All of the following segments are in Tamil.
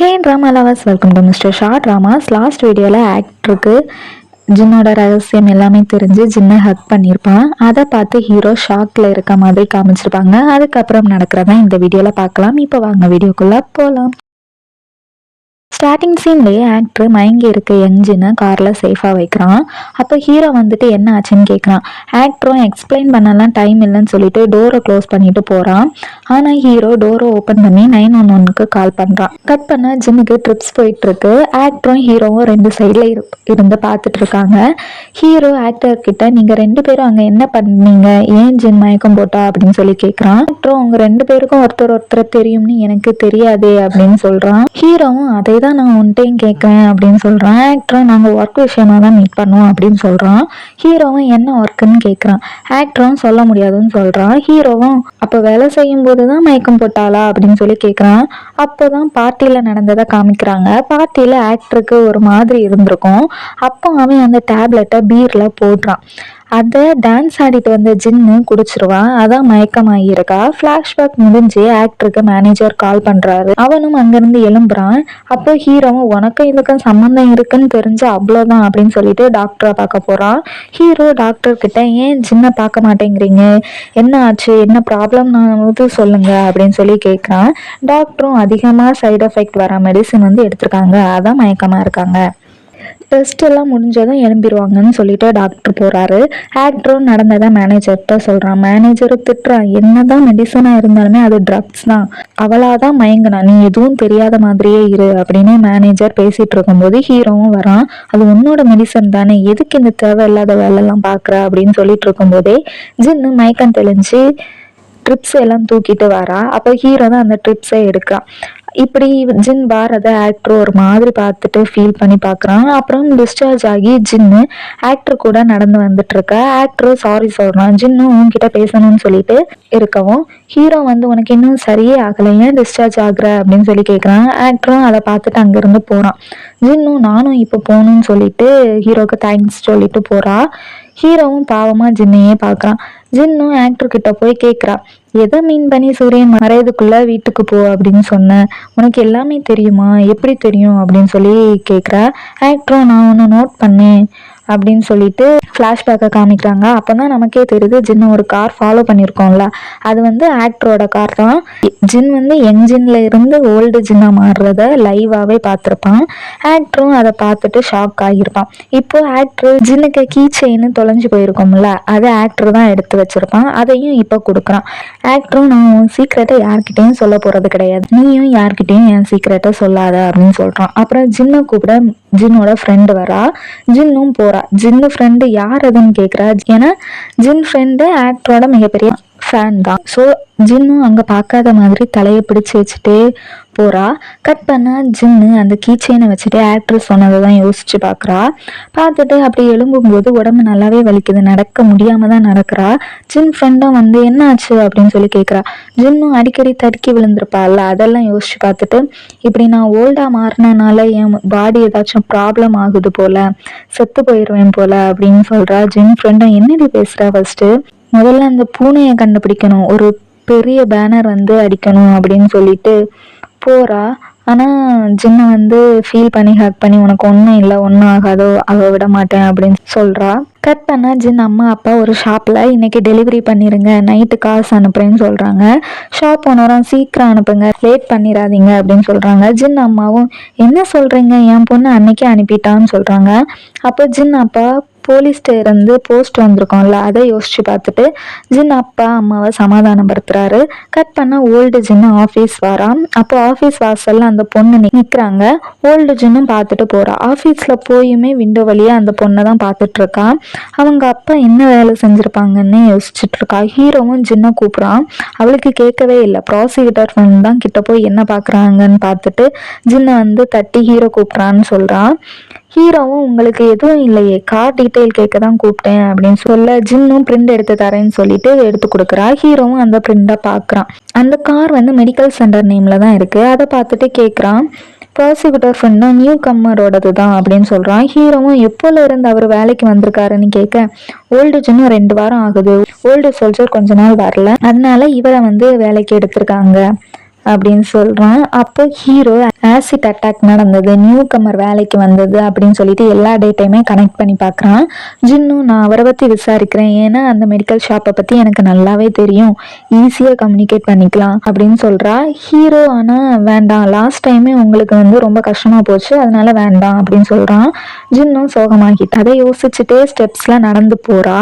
Hey drama lovers, welcome to mister short dramas. Last வீடியோவில் ஆக்டருக்கு ஜின்னோட ரகசியம் எல்லாமே தெரிஞ்சு ஜின்னை ஹக் பண்ணியிருப்பான். அதை பார்த்து ஹீரோ ஷாக்கில் இருக்க மாதிரி காமிச்சிருப்பாங்க. அதுக்கப்புறம் நடக்கிறதா இந்த வீடியோவில் பார்க்கலாம். இப்போ வாங்க வீடியோக்குள்ளே போகலாம். ஸ்டார்டிங் சீன்லேயே ஆக்டர் மயங்கி இருக்க யங்ஜினை காரில் சேஃபாக வைக்கிறான். அப்போ ஹீரோ வந்துட்டு என்ன ஆச்சுன்னு கேட்குறான். ஆக்டரும் எக்ஸ்பிளைன் பண்ணலாம் டைம் இல்லைன்னு சொல்லிட்டு டோரை க்ளோஸ் பண்ணிட்டு போகிறான். ஆனால் ஹீரோ டோரை ஓப்பன் பண்ணி 911க்கு கால் பண்ணுறான். கட் பண்ண ஜின்னுக்கு ட்ரிப்ஸ் போயிட்டுருக்கு. ஆக்டரும் ஹீரோவும் ரெண்டு சைடில் இருந்து பார்த்துட்டு இருக்காங்க. ஹீரோ ஆக்டர்கிட்ட நீங்கள் ரெண்டு பேரும் அங்கே என்ன பண்ணீங்க, ஏன் ஜின் மயக்கம் போட்டா அப்படின்னு சொல்லி கேட்குறான். ஆக்டரும் அவங்க ரெண்டு பேருக்கும் ஒருத்தர் தெரியும்னு எனக்கு தெரியாதே அப்படின்னு சொல்கிறான். ஹீரோவும் அதே தான் நான் உன்ட்டையும் கேட்குறேன் அப்படின்னு சொல்கிறான். ஆக்டரும் நாங்கள் ஒர்க் விஷயமா தான் மீட் பண்ணுவோம் அப்படின்னு சொல்கிறான். ஹீரோவும் என்ன ஒர்க்குன்னு கேட்குறான். ஆக்டரும் சொல்ல முடியாதுன்னு சொல்கிறான். ஹீரோவும் அப்போ வேலை செய்யும் போது தான் மயக்கம் போட்டாளா அப்படின்னு சொல்லி கேட்குறான். அப்போ தான் பார்ட்டியில் நடந்ததை காமிக்கிறாங்க. பார்ட்டியில் ஆக்டருக்கு ஒரு மாதிரி இருந்திருக்கும். அப்போ அவன் அந்த டேப்லெட்டை பீரில் போடுறான். அதை டான்ஸ் ஆடிட்டு வந்த ஜின்னு குடிச்சிருவான். அதான் மயக்கமாகியிருக்கா. ஃப்ளாஷ்பேக் முடிஞ்சு ஆக்டருக்கு மேனேஜர் கால் பண்ணுறாரு. அவனும் அங்கேருந்து எழும்புறான். அப்போ ஹீரோவும் உனக்கும் இதுக்கும் சம்மந்தம் இருக்குன்னு தெரிஞ்சு அவ்வளோதான் அப்படின்னு சொல்லிட்டு டாக்டரை பார்க்க போகிறான். ஹீரோ டாக்டர்கிட்ட ஏன் ஜின்னை பார்க்க மாட்டேங்கிறீங்க, என்ன ஆச்சு, என்ன ப்ராப்ளம் நான் சொல்லுங்க அப்படின்னு சொல்லி கேட்குறான். டாக்டரும் அதிகமாக சைடு எஃபெக்ட் வர மெடிசின் எடுத்திருக்காங்க, அதான் மயக்கமாக இருக்காங்க. டெஸ்ட் எல்லாம் முடிஞ்சதும் எழும்பிடுவாங்கன்னு சொல்லிட்டு டாக்டர் போறாரு. ஆக்டரும் நடந்ததை மேனேஜர்கிட்ட சொல்றான். மேனேஜர் திட்டுறான். என்னதான் மெடிசனா இருந்தாலுமே அது ட்ரக்ஸ் தான், அவளாதான் மயங்கினா, நீ எதுவும் தெரியாத மாதிரியே இரு அப்படின்னு மேனேஜர் பேசிட்டு இருக்கும்போது ஹீரோவும் வரான். அது உன்னோட மெடிசன் தானே, எதுக்கு இந்த தேவையில்லாத வேலையெல்லாம் பாக்குற அப்படின்னு சொல்லிட்டு இருக்கும்போதே ஜின்னு மயக்கம் தெளிஞ்சு ட்ரிப்ஸ் எல்லாம் தூக்கிட்டு வரா. அப்போ ஹீரோ தான் அந்த ட்ரிப்ஸை எடுக்கிறான். இப்படி ஜின் வாரதை ஆக்டர் ஒரு மாதிரி பார்த்துட்டு ஃபீல் பண்ணி பார்க்குறான். அப்புறம் டிஸ்சார்ஜ் ஆகி ஜின்னு ஆக்டர் கூட நடந்து வந்துட்டு இருக்க. ஆக்டர் சாரி சொல்கிறான். ஜின்னும் உன்கிட்ட பேசணும்னு சொல்லிட்டு இருக்கவும் ஹீரோ உனக்கு இன்னும் சரியே ஆகலை, ஏன் டிஸ்சார்ஜ் ஆகுற அப்படின்னு சொல்லி கேட்குறான். ஆக்டரும் அதை பார்த்துட்டு அங்கேருந்து போகிறான். ஜின்னும் நானும் இப்போ போகணும்னு சொல்லிட்டு ஹீரோக்கு தேங்க்ஸ் சொல்லிட்டு போகிறா. ஹீரோவும் பாவமாக ஜின்னையே பார்க்குறான். ஜின்னும் ஆக்டர்கிட்ட போய் கேட்குறா. எதை மீன் பண்ணி சூரியன் மறையதுக்குள்ள வீட்டுக்கு போ அப்படின்னு சொன்ன, உனக்கு எல்லாமே தெரியுமா, எப்படி தெரியும் அப்படின்னு சொல்லி கேட்குறா. ஆக்டரும் நான் ஒன்று நோட் பண்ணேன் அப்படின்னு சொல்லிட்டு ஃப்ளாஷ்பேக்கை காமிக்கிறாங்க. அப்போ தான் நமக்கே தெரியுது ஜின்னு ஒரு கார் ஃபாலோ பண்ணியிருக்கோம்ல, அது ஆக்டரோட கார் தான். ஜின் யங் ஜின்ல இருந்து ஓல்டு ஜின்னா மாறுறத லைவாகவே பார்த்துருப்பான். ஆக்டரும் அதை பார்த்துட்டு ஷாக் ஆகியிருப்பான். இப்போ ஆக்டர் ஜின்னுக்கு கீ செயின் தொலைஞ்சு போயிருக்கோம்ல, அதை ஆக்டர் தான் எடுத்து வச்சிருப்பான். அதையும் இப்போ கொடுக்குறான். ஆக்டரும் நான் உன் சீக்ரெட்டை யார்கிட்டையும் சொல்ல போகிறது கிடையாது, நீயும் யார்கிட்டையும் என் சீக்ரெட்டை சொல்லாத அப்படின்னு சொல்கிறான். அப்புறம் ஜின்னை கூப்பிட ஜின்னோட ஃப்ரெண்டு வரா. ஜின்னும் போறா. ஜின்னு ஃப்ரெண்டு யார் அதுன்னு கேட்குறா. ஏன்னா ஜின் ஃப்ரெண்டு ஆக்டரோட மிகப்பெரிய ஃபேன் தான். ஸோ ஜின்னும் அங்கே பார்க்காத மாதிரி தலையை பிடிச்சி வச்சுட்டே போகிறா. கட் பண்ண ஜின்னு அந்த கீச்செயினை வச்சுட்டு ஆக்டர் சொன்னதை தான் யோசிச்சு பார்க்குறா. பார்த்துட்டு அப்படி எழும்பும்போது உடம்பு நல்லாவே வலிக்குது, நடக்க முடியாமல் தான் நடக்கிறா. ஜின் ஃப்ரெண்டும் என்ன ஆச்சு அப்படின்னு சொல்லி கேட்குறா. ஜின்னும் அடிக்கடி தடுக்கி விழுந்திருப்பாள்ல, அதெல்லாம் யோசிச்சு பார்த்துட்டு இப்படி நான் ஓல்டாக மாறினனால என் பாடி ஏதாச்சும் ப்ராப்ளம் ஆகுது போல, செத்து போயிடுவேன் போல அப்படின்னு சொல்கிறா. ஜின் ஃப்ரெண்டும் என்னடி பேசுகிறா, ஃபர்ஸ்ட்டு முதல்ல அந்த பூனையை கண்டுபிடிக்கணும், ஒரு பெரிய பேனர் அடிக்கணும் அப்படின்னு சொல்லிட்டு போறா. ஆனால் ஜின்னை ஃபீல் பண்ணி ஹக் பண்ணி உனக்கு ஒன்றும் இல்லை, ஒன்றும் ஆகாதோ, அவ விட மாட்டேன் அப்படின்னு சொல்கிறா. கட் பண்ண ஜின் அம்மா அப்பா ஒரு ஷாப்பில் இன்னைக்கு டெலிவரி பண்ணிடுங்க, நைட்டு காசு அனுப்புறேன்னு சொல்கிறாங்க. ஷாப் ஓனரும் சீக்கிரம் அனுப்புங்க, லேட் பண்ணிடாதீங்க அப்படின்னு சொல்கிறாங்க. ஜின் அம்மாவும் என்ன சொல்கிறீங்க, என் பொண்ணு அன்னைக்கே அனுப்பிட்டான்னு சொல்கிறாங்க. அப்போ ஜின் அப்பா போலீஸ்ட்ட இருந்து போஸ்ட் வந்திருக்கோம்ல, அதை யோசிச்சு பார்த்துட்டு ஜின் அப்பா அம்மாவை சமாதானப்படுத்துறாரு. கட் பண்ண ஓல்டு ஜின்னு ஆஃபீஸ் வரான். அப்போ ஆஃபீஸ் வாசல்ல அந்த பொண்ணு நிற்கிறாங்க. ஓல்டு ஜின்னும் பார்த்துட்டு போறா. ஆஃபீஸில் போயுமே விண்டோ வழியா அந்த பொண்ணை தான் பார்த்துட்டு இருக்கா. அவங்க அப்பா என்ன வேலை செஞ்சிருப்பாங்கன்னு யோசிச்சுட்டு இருக்கா. ஹீரோவும் ஜின்னை கூப்பிட்றான். அவளுக்கு கேட்கவே இல்லை. ப்ராசிக்யூட்டர் ஃப்ரெண்ட் தான் கிட்ட போய் என்ன பார்க்குறாங்கன்னு பார்த்துட்டு ஜின்னை தட்டி ஹீரோ கூப்பிட்றான்னு சொல்கிறான். ஹீரோவும் உங்களுக்கு எதுவும் இல்லையே, கார் டீட்டெயில் கேட்க தான் கூப்பிட்டேன் அப்படின்னு சொல்ல ஜின்னும் பிரிண்ட் எடுத்து தரேன்னு சொல்லிட்டு எடுத்து கொடுக்குறா. ஹீரோவும் அந்த பிரிண்டை பார்க்குறான். அந்த கார் மெடிக்கல் சென்டர் நேமில் தான் இருக்குது. அதை பார்த்துட்டு கேட்குறான். ப்ராசிக்யூட்டர் ஃப்ரெண்டும் நியூ கம்மரோடது தான் அப்படின்னு சொல்கிறான். ஹீரோவும் எப்போல இருந்து அவர் வேலைக்கு வந்திருக்காருன்னு கேட்க ஓல்டு ஜின்னும் 2 வாரம் ஆகுது, ஓல்டு சோல்ஜர் கொஞ்ச நாள் வரல, அதனால இவரை வேலைக்கு எடுத்திருக்காங்க அப்படின்னு சொல்றான். அப்போ ஹீரோ ஆசிட் அட்டாக் நடந்தது, நியூ கமர் வேலைக்கு வந்தது அப்படின்னு சொல்லிட்டு எல்லா டேட்டையுமே கனெக்ட் பண்ணி பார்க்குறான். ஜின்னும் நான் அவரை பற்றி விசாரிக்கிறேன், ஏன்னா அந்த மெடிக்கல் ஷாப்பை பற்றி எனக்கு நல்லாவே தெரியும், ஈஸியாக கம்யூனிகேட் பண்ணிக்கலாம் அப்படின்னு சொல்கிறா. ஹீரோ ஆனால் வேண்டாம், லாஸ்ட் டைமே உங்களுக்கு வந்து ரொம்ப கஷ்டமாக போச்சு, அதனால வேண்டாம் அப்படின்னு சொல்கிறான். ஜின்னும் சோகமாகிட்டு அதை யோசிச்சுட்டே ஸ்டெப்ஸில் நடந்து போகிறா.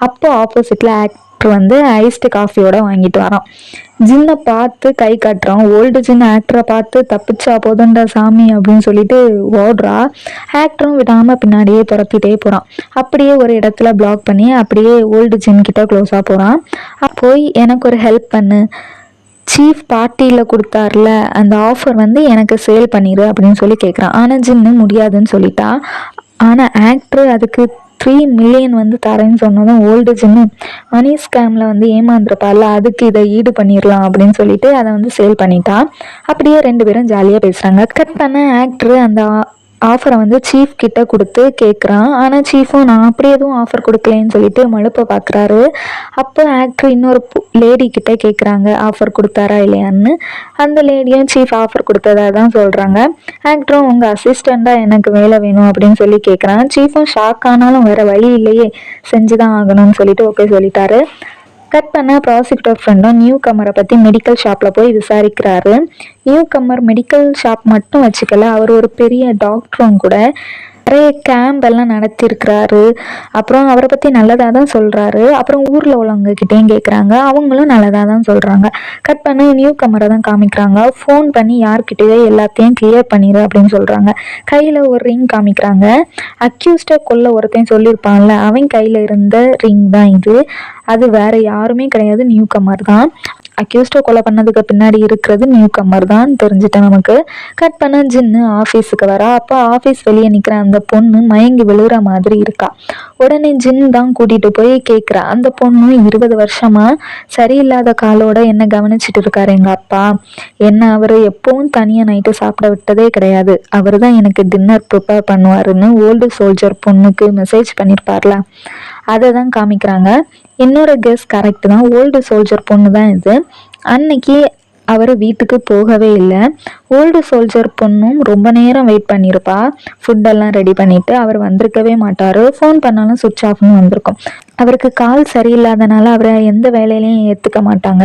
அப்போ ஆப்போசிட்டில் வந்து ஐஸ்டு காஃபியோட வாங்கிட்டு வரான். ஜின்னை பார்த்து கை காட்டுறான். ஓல்டு ஜின் ஆக்டரை பார்த்து தப்பிச்சா போதண்டா சாமி அப்படின்னு சொல்லிட்டு ஓடுறா. ஆக்டரும் விடாம பின்னாடியே துரத்திட்டே போறான். அப்படியே ஒரு இடத்துல பிளாக் பண்ணி அப்படியே ஓல்டு ஜின் கிட்ட க்ளோஸா போறான். போய் எனக்கு ஒரு ஹெல்ப் பண்ணு, சீஃப் பார்ட்டியில் கொடுத்தார்ல அந்த ஆஃபர் வந்து எனக்கு சேல் பண்ணிடு அப்படின்னு சொல்லி கேட்குறான். ஆனால் ஜின்னு முடியாதுன்னு சொல்லிட்டா. ஆனால் ஆக்டர் அதுக்கு 3 மில்லியன் வந்து தரேன்னு சொன்னதும் ஓல்டு ஜின்னு மணி ஸ்கேமில் வந்து ஏமாந்துருப்பால, அதுக்கு இதை ஈடு பண்ணிடலாம் அப்படின்னு சொல்லிட்டு அதை வந்து சேல் பண்ணிட்டா. அப்படியே 2 பேரும் ஜாலியாக பேசுகிறாங்க. கட் பண்ண ஆக்டர் அந்த ஆஃபரை வந்து சீஃப் கிட்ட கொடுத்து கேட்குறான். ஆனால் சீஃபும் நான் அப்படி எதுவும் ஆஃபர் கொடுக்கலன்னு சொல்லிட்டு மழுப்ப பார்க்குறாரு. அப்போ ஆக்டர் இன்னொரு லேடி கிட்ட கேட்குறாங்க ஆஃபர் கொடுத்தாரா இல்லையான்னு. அந்த லேடியும் சீஃப் ஆஃபர் கொடுத்ததா தான் சொல்கிறாங்க. ஆக்டரும் உங்கள் அசிஸ்டண்ட்டாக எனக்கு வேலை வேணும் அப்படின்னு சொல்லி கேட்குறான். சீஃபும் ஷாக் ஆனாலும் வேறு வழி இல்லையே, செஞ்சு தான் ஆகணும்னு சொல்லிட்டு ஓகே சொல்லிட்டாரு. கட் பண்ண ப்ராசிக்யூட்டர் ஃப்ரெண்டும் நியூ கம்மரை பற்றி மெடிக்கல் ஷாப்பில் போய் விசாரிக்கிறாரு. நியூ கம்மர் மெடிக்கல் ஷாப் மட்டும் வச்சுக்கல, அவர் ஒரு பெரிய டாக்டரும் கூட. நிறைய கேம்ப் எல்லாம் நடத்தியிருக்கிறாரு. அப்புறம் அவரை பற்றி நல்லதாக தான் சொல்கிறாரு. அப்புறம் ஊரில் உள்ளவங்க கிட்டேயும் கேட்குறாங்க, அவங்களும் நல்லதாக தான் சொல்கிறாங்க. கட் பண்ணி நியூ கமரை தான் காமிக்கிறாங்க. ஃபோன் பண்ணி யார்கிட்டயே எல்லாத்தையும் கிளியர் பண்ணிடு அப்படின்னு சொல்கிறாங்க. கையில் ஒரு ரிங் காமிக்கிறாங்க. அக்யூஸ்டை கொல்ல ஒருத்தையும் சொல்லியிருப்பான்ல, அவன் கையில் இருந்த ரிங் தான் இது. அது வேற யாருமே கிடையாது, நியூ கமர் தான். அக்யூஸ்டை கொலை பண்ணதுக்கு பின்னாடி இருக்கிறது நியூ கம்மர் தான் தெரிஞ்சுட்டேன் நமக்கு. கட் பண்ண ஜின்னு ஆஃபீஸுக்கு வரா. அப்போ ஆஃபீஸ் வெளியே நிற்கிற அந்த பொண்ணு மயங்கி விழுகிற மாதிரி இருக்கா. உடனே ஜின் தான் கூட்டிகிட்டு போய் கேட்குறா. அந்த பொண்ணு 20 வருஷமா சரியில்லாத காலோட என்ன கவனிச்சுட்டு இருக்காரு எங்கள் அப்பா. என்ன அவர் எப்பவும் தனியாக நைட்டு சாப்பிட விட்டதே கிடையாது, அவர் தான் எனக்கு டின்னர் ப்ரிப்பேர் பண்ணுவாருன்னு ஓல்டு சோல்ஜர் பொண்ணுக்கு மெசேஜ் பண்ணியிருப்பார்ல, அதை தான் காமிக்கிறாங்க. என்னோட கெஸ் கரெக்ட் தான், ஓல்டு சோல்ஜர் பொண்ணு தான் இது. அன்னைக்கு அவர் வீட்டுக்கு போகவே இல்லை. ஓல்டு சோல்ஜர் பொண்ணும் ரொம்ப நேரம் வெயிட் பண்ணியிருப்பா, ஃபுட்டெல்லாம் ரெடி பண்ணிவிட்டு. அவர் வந்திருக்கவே மாட்டார். ஃபோன் பண்ணாலும் சுவிட்ச் ஆஃப்னு வந்திருக்கும். அவருக்கு கால் சரியில்லாதனால அவரை எந்த வேலையிலையும் ஏற்றுக்க மாட்டாங்க.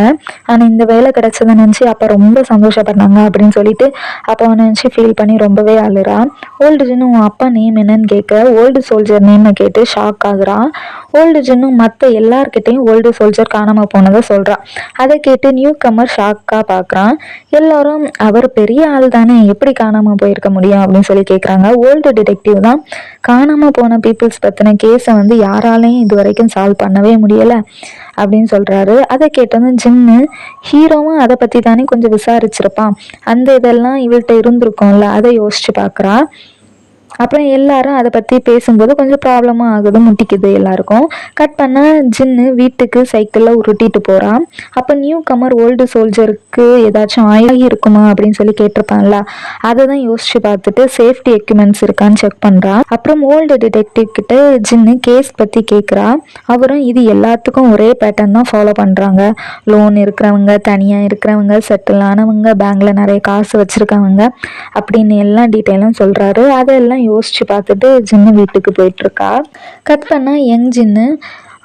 ஆனால் இந்த வேலை கிடச்சதை நினச்சி அப்போ ரொம்ப சந்தோஷப்பட்டாங்க அப்படின்னு சொல்லிட்டு அப்போ நினச்சி ஃபீல் பண்ணி ரொம்பவே அழுறா. ஓல்டு ஜின்னு உன் அப்பா நேம் என்னன்னு கேட்க ஓல்டு சோல்ஜர் நேமை கேட்டு ஷாக் ஆகுறா. ஓல்டு ஜின்னு மற்ற எல்லார்கிட்டையும் ஓல்டு சோல்ஜர் காணாமல் போனதை சொல்கிறா. அதை கேட்டு நியூ கம்மர் ஷாக்காக பார்க்குறான். எல்லாரும் அவர் பெரிய ஆள் தானே, எப்படி காணாமல் போயிருக்க முடியும் அப்படின்னு சொல்லி கேட்குறாங்க. ஓல்டு டிடெக்டிவ் தான் காணாமல் போன பீப்புள்ஸ் பற்றின கேஸை வந்து யாராலையும் இது வரைக்கும் சால்வ் பண்ணவே முடியலை அப்படின்னு சொல்கிறாரு. அதை கேட்டதும் ஜின்னு ஹீரோவும் அதை பற்றி தானே கொஞ்சம் விசாரிச்சிருப்பான், அந்த இதெல்லாம் இவள்கிட்ட இருந்திருக்கும்ல, அதை யோசிச்சு பார்க்குறா. அப்புறம் எல்லாரும் அதை பற்றி பேசும்போது கொஞ்சம் ப்ராப்ளமாக ஆகுது, முட்டிக்குது எல்லாருக்கும். கட் பண்ண ஜின்னு வீட்டுக்கு சைக்கிளில் உருட்டிட்டு போகிறான். அப்போ நியூ கமர் ஓல்டு சோல்ஜருக்கு ஏதாச்சும் ஆகி இருக்குமா அப்படின்னு சொல்லி கேட்டிருப்பான்ல, அதை தான் யோசிச்சு பார்த்துட்டு சேஃப்டி எக்யூப்மெண்ட்ஸ் இருக்கான்னு செக் பண்ணுறான். அப்புறம் ஓல்டு டிடெக்டிவ் கிட்ட ஜின்னு கேஸ் பற்றி கேட்குறா. அவரும் இது எல்லாத்துக்கும் ஒரே பேட்டர்ன் தான் ஃபாலோ பண்ணுறாங்க, லோன் இருக்கிறவங்க, தனியாக இருக்கிறவங்க, செட்டில் ஆனவங்க, பேங்க்கில் நிறைய காசு வச்சுருக்கவங்க அப்படின்னு எல்லா டீட்டெயிலும் சொல்கிறாரு. அதெல்லாம் யோசிச்சு பார்த்துட்டு ஜின்னு வீட்டுக்கு போயிட்டுருக்கா. கட் பண்ணால் யங் ஜின்னு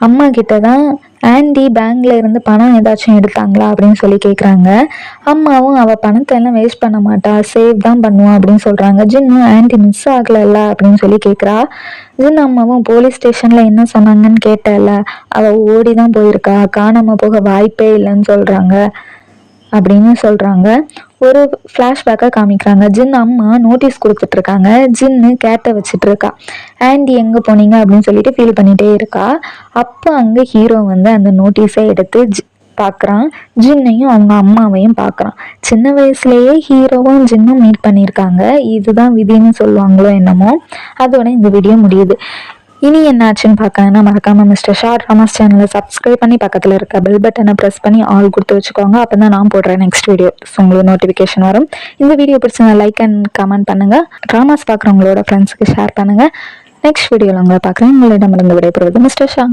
அம்மா கிட்ட தான் ஆண்டி பேங்க்ல இருந்து பணம் ஏதாச்சும் எடுத்தாங்களா அப்படின்னு சொல்லி கேட்குறாங்க. அம்மாவும் அவள் பணத்தை எல்லாம் வேஸ்ட் பண்ண மாட்டா, சேவ் தான் பண்ணுவான் அப்படின்னு சொல்கிறாங்க. ஜின்னும் ஆண்டி மிஸ் ஆகலைல்ல அப்படின்னு சொல்லி கேட்குறா. ஜின் அம்மாவும் போலீஸ் ஸ்டேஷனில் என்ன சொன்னாங்கன்னு கேட்டல, அவள் ஓடி தான் போயிருக்கா, காணாமல் போக வாய்ப்பே இல்லைன்னு சொல்கிறாங்க அப்படின்னு சொல்கிறாங்க. ஒரு ஃப்ளாஷ்பேக்காக காமிக்கிறாங்க. ஜின் அம்மா நோட்டீஸ் கொடுத்துட்ருக்காங்க. ஜின்னு கேட்டை வச்சுட்டு இருக்கா. ஆண்டி எங்கே போனீங்க அப்படின்னு சொல்லிட்டு ஃபீல் பண்ணிகிட்டே இருக்கா. அப்போ அங்கே ஹீரோ வந்து அந்த நோட்டீஸை எடுத்து பார்க்குறான். ஜின்னையும் அவங்க அம்மாவையும் பார்க்குறான். சின்ன வயசுலேயே ஹீரோவும் ஜின்னும் மீட் பண்ணியிருக்காங்க. இதுதான் விதின்னு சொல்லுவாங்களோ என்னமோ. அதோட இந்த வீடியோ முடியுது. இனி என்னாச்சுன்னு பார்க்கணுன்னா மறக்காமல் மிஸ்டர் ஷார்ட் ராமாஸ் சேனலை சப்ஸ்கிரைப் பண்ணி பக்கத்தில் இருக்க பெல் பட்டனை ப்ரெஸ் பண்ணி ஆல் கொடுத்து வச்சுக்கோங்க. அப்போ தான் நான் போடுறேன் நெக்ஸ்ட் வீடியோ உங்களுக்கு நோட்டிஃபிகேஷன் வரும். இந்த வீடியோ பிடிச்சா லைக் அண்ட் கமெண்ட் பண்ணுங்கள். ட்ராமாஸ் பார்க்குறவங்களோட ஃப்ரெண்ட்ஸுக்கு ஷேர் பண்ணுங்கள். நெக்ஸ்ட் வீடியோவில் உங்களை பார்க்குறேன். உங்களிடமிருந்து விடைபெறுவது மிஸ்டர் ஷா.